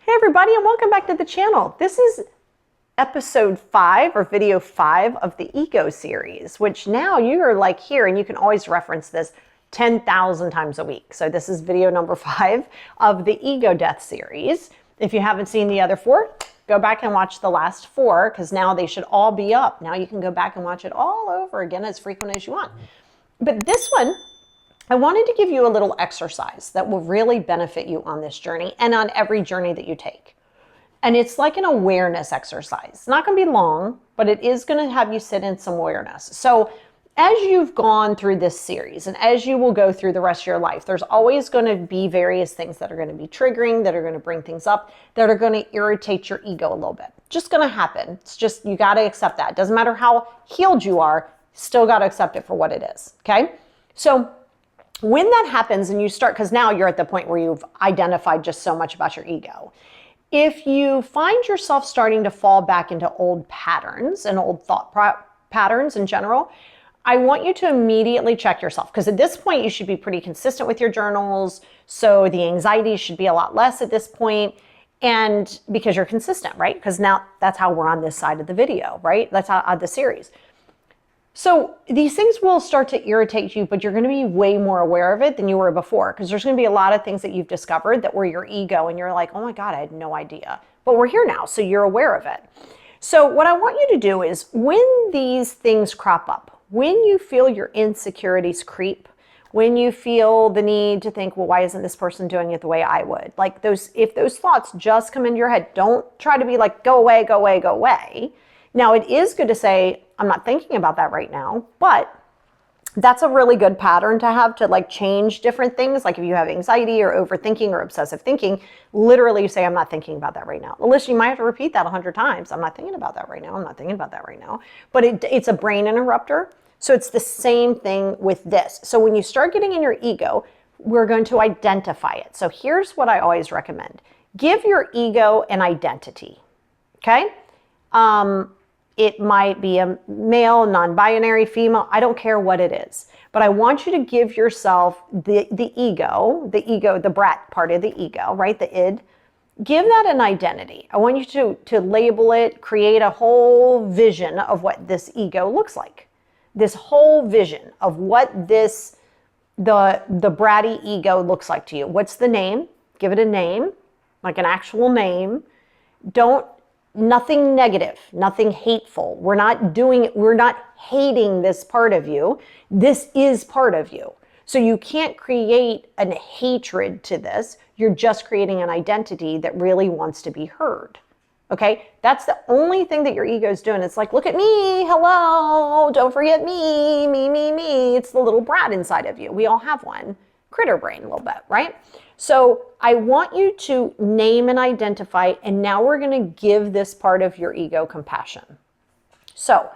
Hey everybody, and welcome back to the channel. This is episode 5 or video 5 of the ego series, which now you are like here and you can always reference this 10,000 times a week. So this is video number 5 of the ego death series. If you haven't seen the other 4, go back and watch the last 4 because now they should all be up. Now you can go back and watch it all over again as frequent as you want. But this one, I wanted to give you a little exercise that will really benefit you on this journey and on every journey that you take. And it's like an awareness exercise. It's not going to be long, but it is going to have you sit in some awareness. So as you've gone through this series and as you will go through the rest of your life, there's always going to be various things that are going to be triggering, that are going to bring things up, that are going to irritate your ego a little bit. Just going to happen. It's just, you got to accept that. It doesn't matter how healed you are, still got to accept it for what it is. Okay? So when that happens and you start, because now you're at the point where you've identified just so much about your ego. If you find yourself starting to fall back into old patterns and old thought patterns in general, I want you to immediately check yourself. Because at this point, you should be pretty consistent with your journals. So the anxiety should be a lot less at this point. And because you're consistent, right? Because now that's how we're on this side of the video, right? That's how the series. So these things will start to irritate you, but you're going to be way more aware of it than you were before, because there's going to be a lot of things that you've discovered that were your ego, and you're like, oh my God, I had no idea. But we're here now, so you're aware of it. So what I want you to do is when these things crop up, when you feel your insecurities creep, when you feel the need to think, well, why isn't this person doing it the way I would? Like if those thoughts just come into your head, don't try to be like, go away, go away, go away. Now, it is good to say, I'm not thinking about that right now, but that's a really good pattern to have to like change different things. Like if you have anxiety or overthinking or obsessive thinking, literally say, I'm not thinking about that right now. Listen, you might have to repeat that 100 times. I'm not thinking about that right now. I'm not thinking about that right now. But it's a brain interrupter. So it's the same thing with this. So when you start getting in your ego, we're going to identify it. So here's what I always recommend. Give your ego an identity, okay? It might be a male, non-binary, female. I don't care what it is. But I want you to give yourself the ego, the brat part of the ego, right? The id. Give that an identity. I want you to label it, create a whole vision of what this ego looks like. This whole vision of what the bratty ego looks like to you. What's the name? Give it a name, like an actual name. Nothing negative, nothing hateful. We're not hating this part of you. This is part of you. So you can't create a hatred to this. You're just creating an identity that really wants to be heard. Okay? That's the only thing that your ego is doing. It's like, look at me, hello, don't forget me, me. It's the little brat inside of you. We all have one. Critter brain a little bit, right? So I want you to name and identify, and now we're going to give this part of your ego compassion. So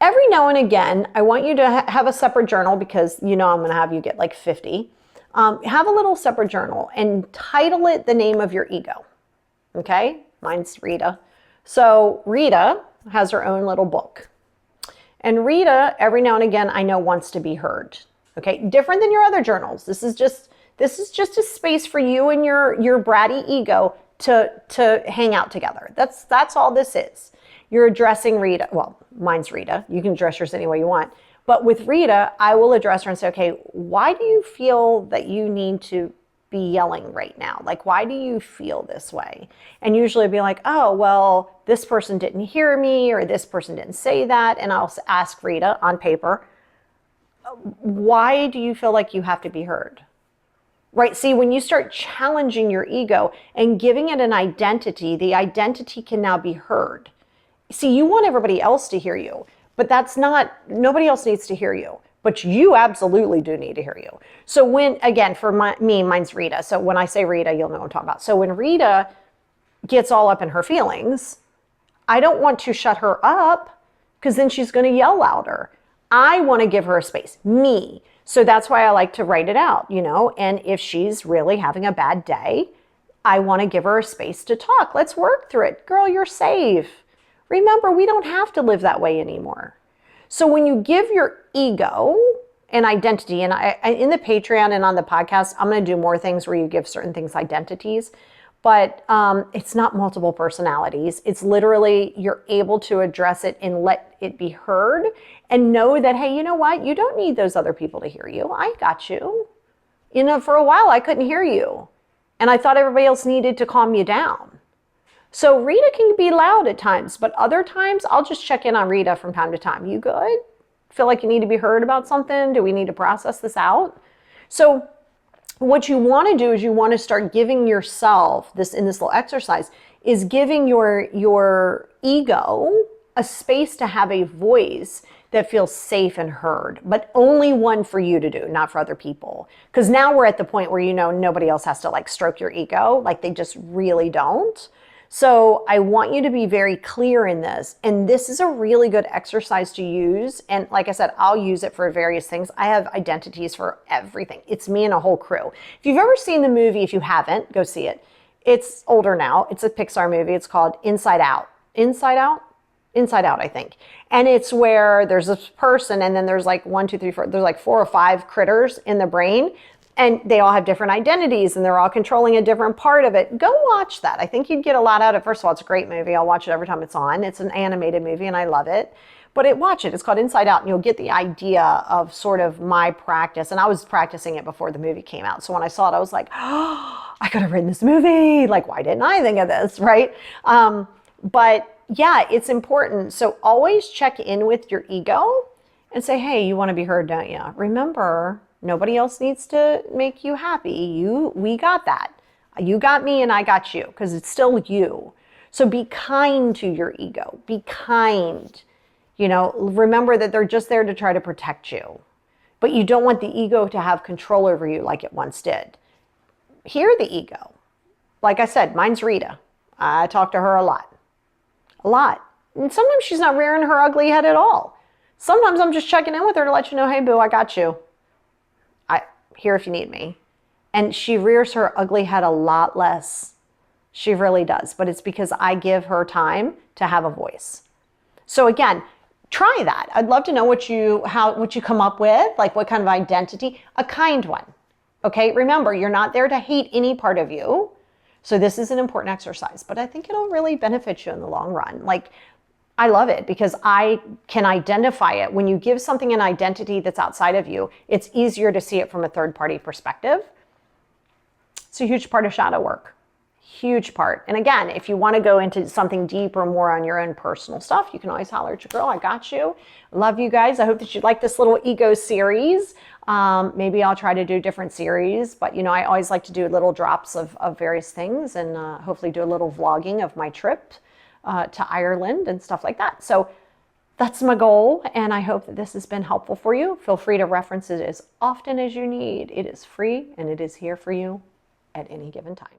every now and again, I want you to have a separate journal because I'm going to have you get like 50. Have a little separate journal and title it the name of your ego. Okay? Mine's Rita. So Rita has her own little book. And Rita, every now and again, I know wants to be heard. Okay? Different than your other journals. This is just a space for you and your bratty ego to hang out together. That's all this is. You're addressing Rita. Well, mine's Rita. You can address yours any way you want. But with Rita, I will address her and say, okay, why do you feel that you need to be yelling right now? Like, why do you feel this way? And usually be like, oh, well, this person didn't hear me or this person didn't say that. And I'll ask Rita on paper, why do you feel like you have to be heard? Right? See, when you start challenging your ego and giving it an identity, the identity can now be heard. See, you want everybody else to hear you, but nobody else needs to hear you, but you absolutely do need to hear you. So mine's Rita. So when I say Rita, you'll know what I'm talking about. So when Rita gets all up in her feelings, I don't want to shut her up because then she's going to yell louder. I want to give her a space, me. So that's why I like to write it out, and if she's really having a bad day, I want to give her a space to talk. Let's work through it. Girl, you're safe. Remember, we don't have to live that way anymore. So when you give your ego an identity, and I in the Patreon and on the podcast, I'm going to do more things where you give certain things identities. But it's not multiple personalities. It's literally you're able to address it and let it be heard and know that, hey, you know what? You don't need those other people to hear you. I got you. You know, for a while I couldn't hear you. And I thought everybody else needed to calm you down. So Rita can be loud at times, but other times I'll just check in on Rita from time to time. You good? Feel like you need to be heard about something? Do we need to process this out? So what you want to do is you want to start giving yourself this in this little exercise is giving your ego a space to have a voice that feels safe and heard, but only one for you to do, not for other people. Because now we're at the point where, you know, nobody else has to like stroke your ego. Like they just really don't. So I want you to be very clear in this. And this is a really good exercise to use. And like I said, I'll use it for various things. I have identities for everything. It's me and a whole crew. If you've ever seen the movie, if you haven't, go see it. It's older now. It's a Pixar movie. It's called Inside Out. Inside Out? Inside Out, I think. And it's where there's this person and then there's like 1, 2, 3, 4, there's like 4 or 5 critters in the brain. And they all have different identities and they're all controlling a different part of it. Go watch that. I think you'd get a lot out of it. First of all, it's a great movie. I'll watch it every time it's on. It's an animated movie and I love it. But watch it. It's called Inside Out and you'll get the idea of sort of my practice. And I was practicing it before the movie came out. So when I saw it, I was like, oh, I could have written this movie. Like, why didn't I think of this, right? But yeah, it's important. So always check in with your ego and say, hey, you want to be heard, don't you? Remember, nobody else needs to make you happy. We got that. You got me and I got you because it's still you. So be kind to your ego. Be kind. You know, remember that they're just there to try to protect you. But you don't want the ego to have control over you like it once did. Hear the ego. Like I said, mine's Rita. I talk to her a lot. A lot. And sometimes she's not rearing her ugly head at all. Sometimes I'm just checking in with her to let you know, hey, boo, I got you. Here if you need me. And she rears her ugly head a lot less. She really does. But it's because I give her time to have a voice. So again, try that. I'd love to know what you come up with, like what kind of identity, a kind one. Okay, remember, you're not there to hate any part of you. So this is an important exercise, but I think it'll really benefit you in the long run. Like, I love it because I can identify it. When you give something an identity that's outside of you, it's easier to see it from a third-party perspective. It's a huge part of shadow work. Huge part. And again, if you want to go into something deeper, more on your own personal stuff, you can always holler at your girl. I got you. Love you guys. I hope that you like this little ego series. Maybe I'll try to do different series, but you know, I always like to do little drops of various things and hopefully do a little vlogging of my trip to Ireland and stuff like that. So that's my goal, and I hope that this has been helpful for you. Feel free to reference it as often as you need. It is free, and it is here for you at any given time.